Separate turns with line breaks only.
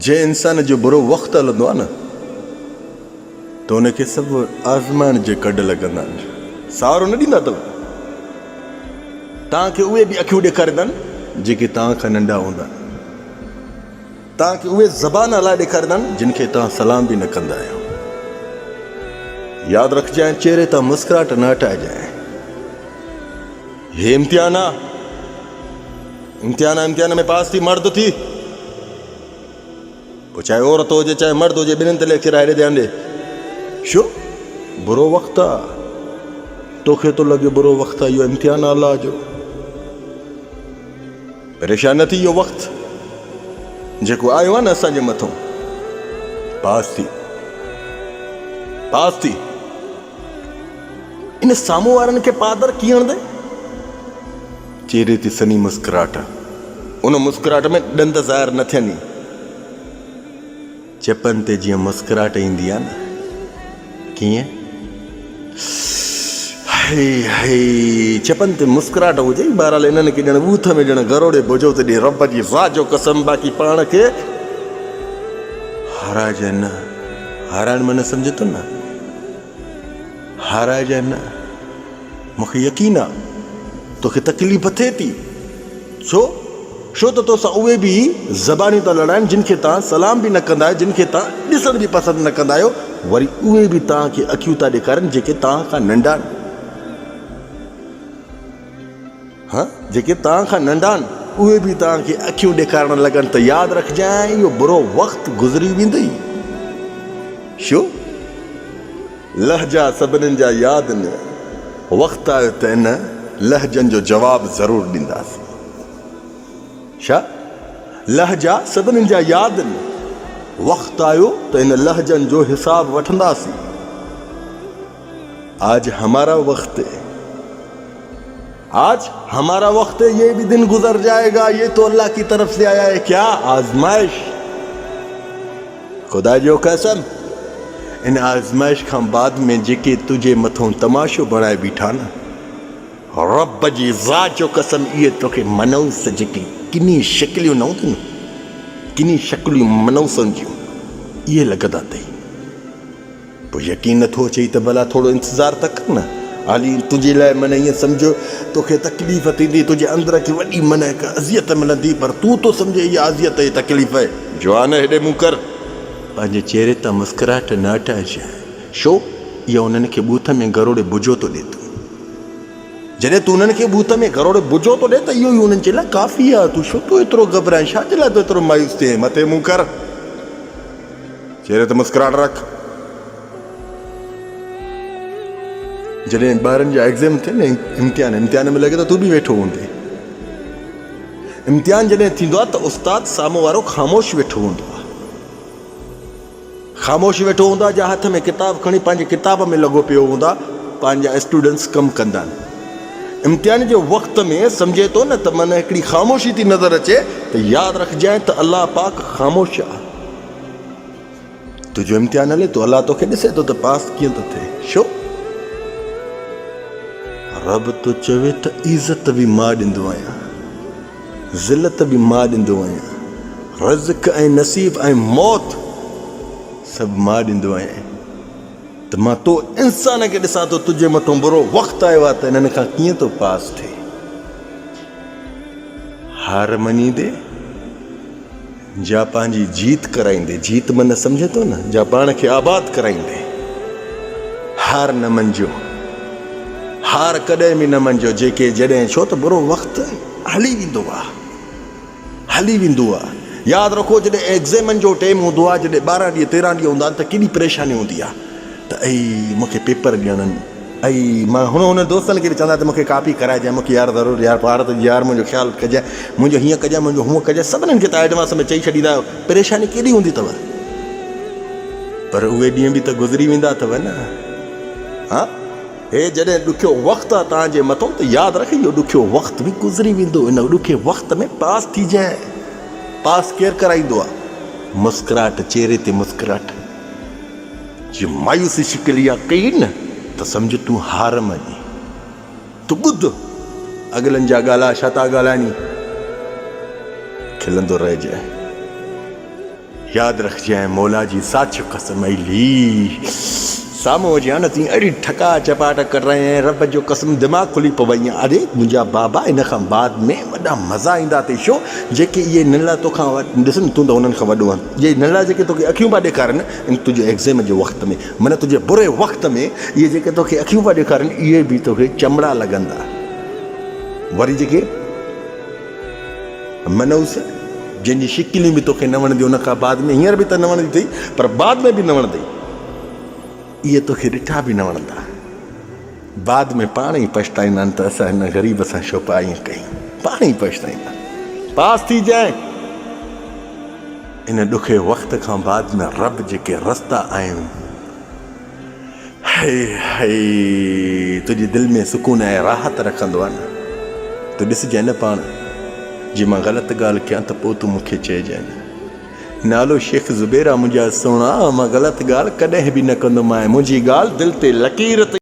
जे इंसान जो बुरो वक़्तु हलंदो आहे न त उनखे सभु आज़माइण जे कढ लॻंदा आहिनि, सहारो न ॾींदा अथव। तव्हांखे उहे बि अखियूं ॾेखारींदा आहिनि जेके तव्हां खां नंढा हूंदा आहिनि, तव्हांखे उहे ज़बान हलाए ॾेखारींदा आहिनि जिन खे तव्हां सलाम बि न कंदा आहियो। यादि रखजांइ, चेहरे तां मुस्कुराहट न हटाइजांइ। हे इम्तिहान आहे, इम्तिहान में पास थी मर्द थी, पोइ चाहे औरत हुजे चाहे मर्द हुजे, ॿिन्हिनि ते लेक्चर हेॾे ध्यानु ॾे। छो? बुरो वक़्तु आहे, तोखे थो लॻे बुरो वक़्तु आहे, इहो इम्तिहान आहे अलाह जो। परेशान न थी, इहो वक़्तु जेको आयो आहे न असांजे मथां, पास थी। इन साम्हूं वारनि खे पादर कीअं हणंदे? चेहरे ते सनी मुस्कुराहट, उन मुस्कुराहट में ॾंद ज़ाहिर न थियनि। चपनि ते जीअं मुस्कुराहट ईंदी आहे न, कीअं चपनि ते मुस्कुराहट हुजे। बहरहाल इन्हनि खे ॼण बूथ में ॼण गरोड़े बुझो त ॾे रब जी ज़ात जो कसम, बाक़ी पाण खे हाराइजे न। हाराइण माना सम्झे थो न, हाराइजे न। मूंखे यकीन आहे तोखे तकलीफ़ थिए थी, छो त तोसां उहे बि ज़बानियूं था लड़ाइनि जिन खे तव्हां सलाम बि न कंदा आहियो, जिन खे तव्हां ॾिसण बि पसंदि न कंदा आहियो। वरी उहे बि तव्हांखे अखियूं था ॾेखारनि जेके तव्हां खां नंढा आहिनि। जेके तव्हां खां नंढा आहिनि उहे बि तव्हांखे अखियूं ॾेखारण लॻनि। त यादि रखजांइ, इहो बुरो वक़्तु गुज़री वेंदई। छो? लहजा सभिनीनि जा यादि न, वक़्तु आयो त इन लहजनि जो जवाबु ज़रूरु ॾींदासीं। छा? लहजा सभिनीनि जा यादि न, वक़्तु आयो त इन लहजनि जो हिसाब वठंदासीं। आज हमारा वक्त है, आज हमारा वक्त है, ये भी दिन गुजर जाएगा। ये तो अल्लाह की तरफ से आया है। क्या? आजमाइश। खुदा जो कसम, इन आजमाइश खां बाद में जेके तुझे मथों तमाशो बणाए बीठा न, रब जी ज़ात जो कसम, इहे तोखे मनौस जेकी किनी शक्लियूं न हूंदियूं, किनी शक्लियूं मनौसनि जूं, इहे लॻंदा अथई। पोइ यकीन नथो अचे त भला थोरो इंतज़ारु त कर न। हाली तुंहिंजे लाइ माना ईअं सम्झो तोखे तकलीफ़ थींदी, तुंहिंजे अंदर खे वॾी माना हिकु अज़ियत मिलंदी, पर तूं तो सम्झे इहा अज़ियत ऐं तकलीफ़ आहे। जवान हेॾे मुंहुं कर, पंहिंजे चेहरे तां मुस्कुराहट न हटाइजे। छो? इहो उन्हनि खे बूथ में गरोड़े बुझो थो ॾे। जॾहिं तूं उन्हनि खे बूथ में गरोड़े बुझो थो ॾे त इहो ई उन्हनि जे लाइ काफ़ी आहे। तूं छो तो एतिरो घबराए? छाजे लाइ तूं एतिरो मायूस थिए? मथे मुंहुं कर, चेहरे ते मुस्कुराहट रख। जॾहिं ॿारनि जा एग्ज़ाम थिए न, इम्तिहान में लॻे त तूं बि वेठो हूंदे। इम्तिहान जॾहिं थींदो आहे त उस्ताद साम्हूं वारो ख़ामोश वेठो हूंदो आहे, ख़ामोश वेठो हूंदो आहे। जा हथ में किताब खणी पंहिंजे किताब में लॻो पियो हूंदा, पंहिंजा स्टूडेंट्स कमु कंदा आहिनि। इम्तिहान जे वक़्त में सम्झे थो न त माना हिकिड़ी ख़ामोशी थी नज़र अचे, त यादि रखजांइ त अलाह पाक ख़ामोश आहे। तुंहिंजो इम्तिहान हले थो, अलाह तोखे ॾिसे थो त पास कीअं थो थिए। छो? रब तो चवे त इज़त बि मां ॾींदो आहियां, ज़िलत बि मां ॾींदो आहियां, रज़्क़ ऐं नसीब ऐं मौत सभु मां ॾींदो आहियां। त मां तो इंसान खे ॾिसां थो, तुंहिंजे मथां बुरो वक़्तु आयो आहे, त इन्हनि खां कीअं थो पास थिए? हार मञींदे जा पंहिंजी जीत कराईंदे। जीत मन सम्झे थो न, जा पाण खे आबाद कराईंदे। हार न मञिजो, हार कॾहिं बि न मञिजो। जेके जॾहिं, छो त बुरो वक़्तु हली वेंदो आहे, हली वेंदो आहे। यादि रखो, जॾहिं एग्ज़ामनि जो टाइम हूंदो आहे, जॾहिं 12 ॾींहं 13 ॾींहं हूंदा आहिनि, त केॾी परेशानी हूंदी आहे। त मूंखे पेपर ॾियणनि, मां हुन दोस्तनि खे बि चवंदा त मूंखे कापी कराइजांइ, मूंखे यार ज़रूरु, यार पाण त यार मुंहिंजो ख़्यालु कजांइ, मुंहिंजो हीअं कजांइ, मुंहिंजो हूअं कजांइ। सभिनीनि खे तव्हां एडवांस में चई छॾींदा आहियो। परेशानी केॾी हूंदी अथव, पर उहे ॾींहं बि त गुज़री वेंदा अथव न। हा, हे जॾहिं ॾुखियो वक़्तु आहे तव्हांजे मथां, त यादि रख, इहो ॾुखियो वक़्तु बि गुज़री वेंदो। इन ॾुखे वक़्त में पास थी जाए। पास केरु कराईंदो आहे? मुस्कुराहट, चेहरे ते मुस्कुराहट। जे मायूसी शिकिल इहा कई न, त सम्झ तूं हार मञी। तूं ॿुध, अॻिलनि जा ॻाल्हा छा था ॻाल्हाइनि, खिलंदो रहिजांइ। याद रखजांइ मौला जी साच कसम अली साम्हूं हुजे न तीअं अहिड़ी ठका चपाट कर रहे हैं रब जो कसम दिमाग़ खुली पवई अरे मुंहिंजा बाबा इन खां बाद में वॾा मज़ा ईंदा अथई छो जेके इहे नंढड़ा तोखां ॾिस न तूं त उन्हनि खां वॾो आहे इहे नंढड़ा जेके तोखे अखियूं पिया ॾेखारनि इन तुंहिंजे एग्ज़ाम जे वक़्त में माना तुंहिंजे बुरे वक़्त में इहे जेके तोखे अखियूं पिया ॾेखारनि इहे बि तोखे चमड़ा लॻंदा वरी जेके मनूस जंहिंजी शिकिलियूं बि तोखे न वणंदी उन खां बाद में हींअर बि त न वणंदी अथई पर बाद में बि न वणंदी इहे तोखे ॾिठा बि न वणंदा बाद में पाण ई पछताईंदा आहिनि त असां हिन ग़रीब सां छो पिया ईअं कयूं पाण ई पछताईंदा पास थी जाए इन ॾुखे वक़्त खां बाद में रब जेके रस्ता आहियूं हाय तुंहिंजी दिलि में सुकून ऐं राहत रखंदो आहे न तूं ॾिसजांइ न पाण जे मां ग़लति ॻाल्हि कयां त पोइ तूं मूंखे चइजांइ न नालो शेख ज़ुबैर आहे मुंहिंजा सोणा मां ग़लति ॻाल्हि कॾहिं बि न कंदोमांइ मुंहिंजी ॻाल्हि दिलि ते लकीर